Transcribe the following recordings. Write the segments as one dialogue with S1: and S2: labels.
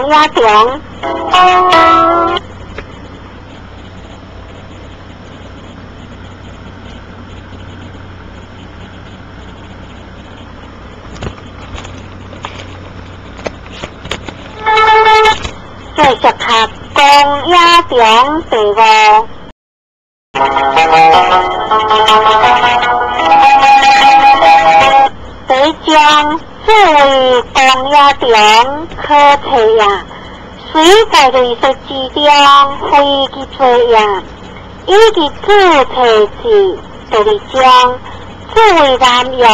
S1: 野中。继续读公野中第5。第一章作为公野中考测呀，水在类述之中非其作呀，以及注册字。第二章作为南洋，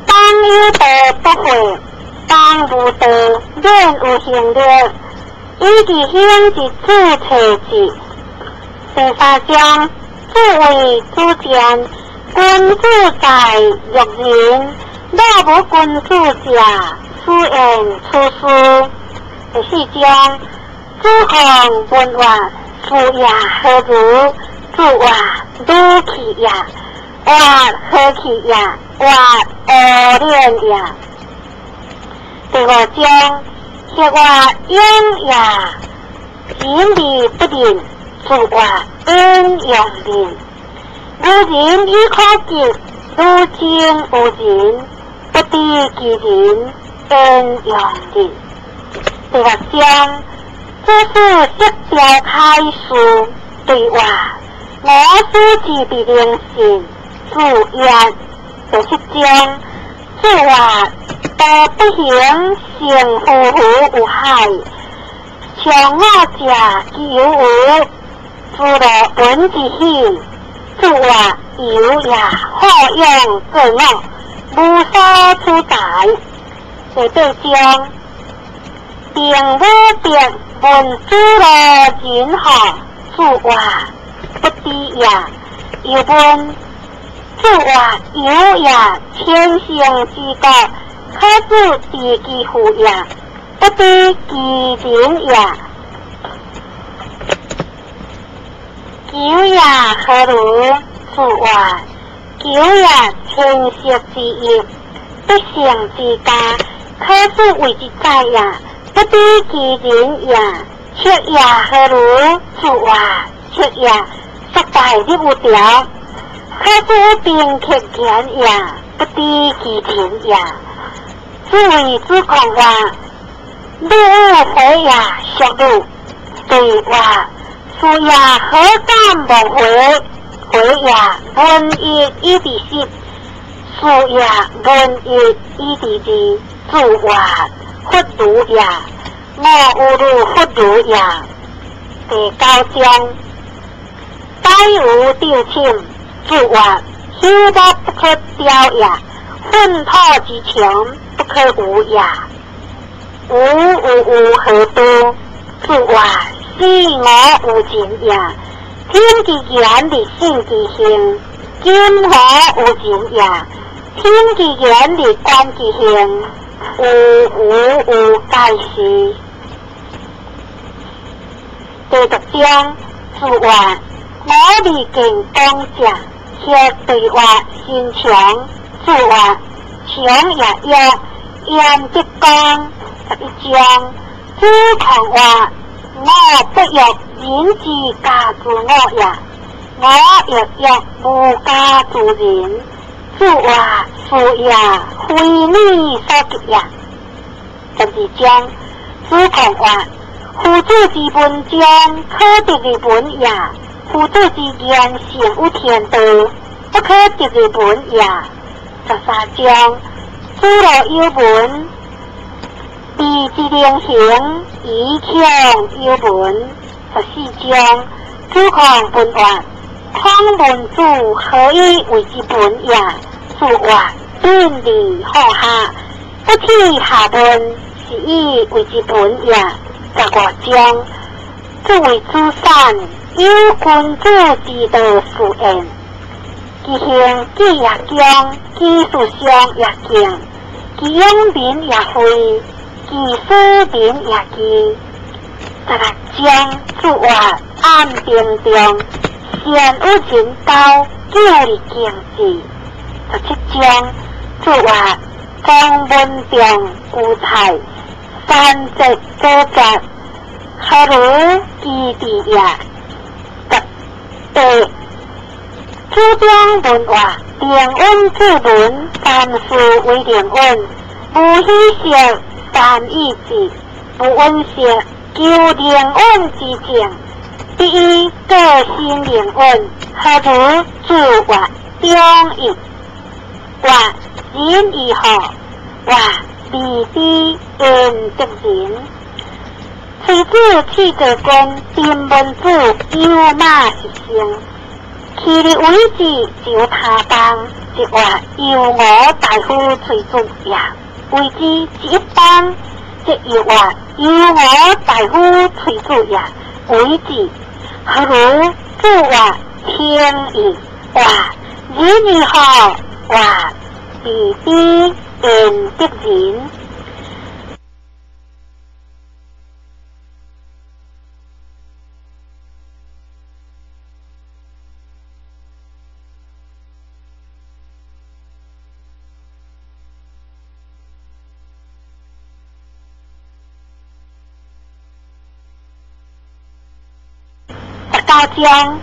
S1: 当有道不会，当无道免有行力，以及显之注册字。第三章作为主见，君主在育人，若无君主者，私言出事。第四章主控文化，父也何如？主话如其也，话何其也，话恶劣也。第5章说话应也，言理不定。主话应用人，如人以可及，如今无人，不敌其人，应用人。第6章这是色调开始对话，我书记必定性主言。第7章主话道不行，性夫妇有害，强我者其有无。除了文之性，主话有也好用作恶，无所出在。第8章并无别文主了人好，主话不敌也，有文主话有也天性之国，可主敌其父也，不敌其人也。九也何如？主话九也天色之业，不幸之家，可主为之在也，不敌其人也。七也何如？主话七也失败的无条，可主并克见也，不敌其人也。主为主控话，路回也小路，对话。父也何敢无回？回也文一一第10，父也文一一第2。主话忽如也，我无如忽如也。第9章百无丢亲，主话虚无不可雕也，粪土之情不可无也。无何多？主话是我有情也，听其言的信其行；今我有情也，听其言的观其行。有盖事。第6章主话我力健康者，且对话心强。主话强也弱，言即讲。11章主控话我不欲人之家之我也，我亦欲无家之人。主话父也非你所及也。12章主控话父子之本将，可得的本也；父子之言性有天道，不可得的本也。13章主若有本，地之灵行，以强有本。14章主控本话，康文主何以为之本也？主话并理好下，不替下本，是以为之本也。15章主为主善，有君主之道事言，其行既也强，其事上也强，其用民也非，其使民也奇。16章主话暗平中，善有人道，叫你敬之。17章主话中文中有才，三节高节，何如基地也？第主张文化，连温之文，凡事为连温，无虚实，善意志，不温实，求连温之情。第一，个性连温，何如自话中义？话人以后，话利弊应得人。妻子气着君，定文子有马一生。其力为之就他邦，即话由我大夫催促也；为之一邦，即又话由我大夫催促也。为之何如自话天意？话人以后，话利弊应得人。9章，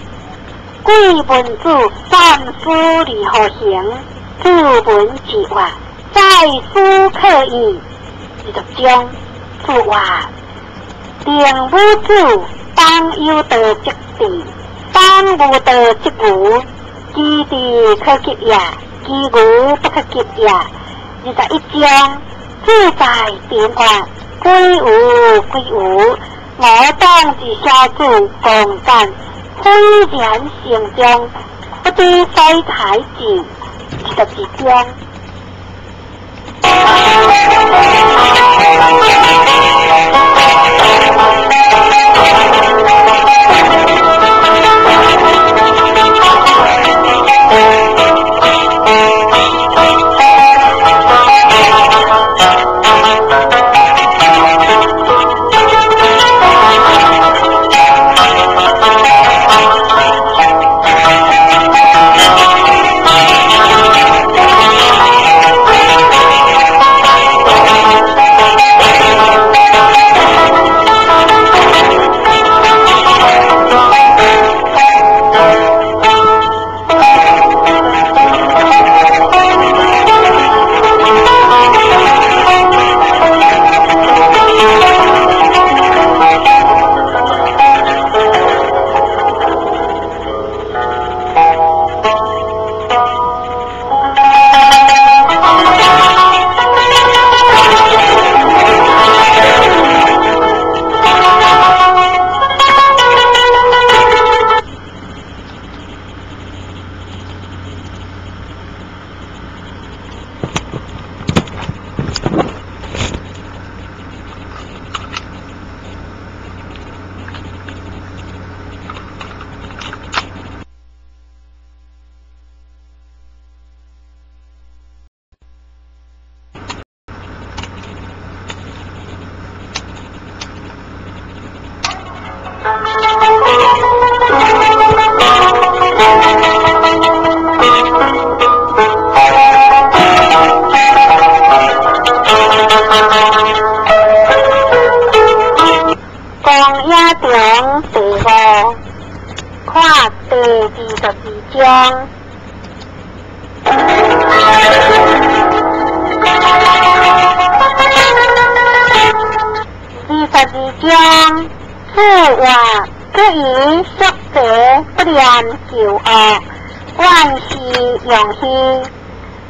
S1: 贵文子三思离合行，自文之话，在思刻意。20章，自话，令武子当有德即地，当无德即无，基地可及也，基无不可及也。21章，自在变化，归无归无。我党之小组共战，虽然成中，不知采采志，72章。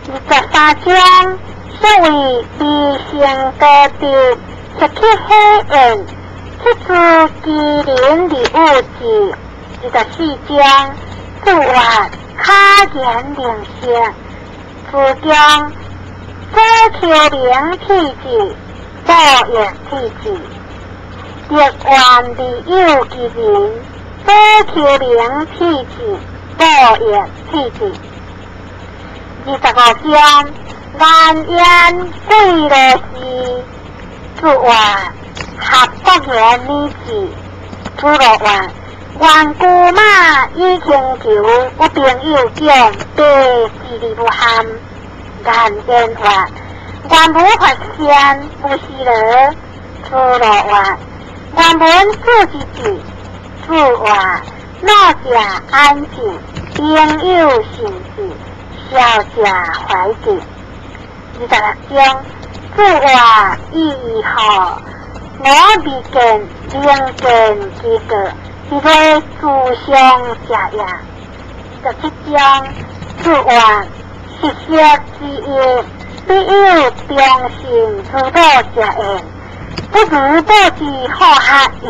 S1: 23章，所谓理性高地，实体黑暗，这次机灵的物质。24章，自话卡言灵性，自将遮求灵体质，多言体质，逆愿的有之人，遮求灵体质，多言体质。25章，安言贵乐事，自话合国言理智，主乐话。顽固马已请求，有朋友讲，被智力不含，眼见话，原无发现，不是了，自路外，原文字之字，自外，老者安静，朋友信志，少者怀敬。26中，自外意义好，我未见灵见之个，是为自相食也。27中，自外实色之意，必有忠信之道者言，不如报之好客也。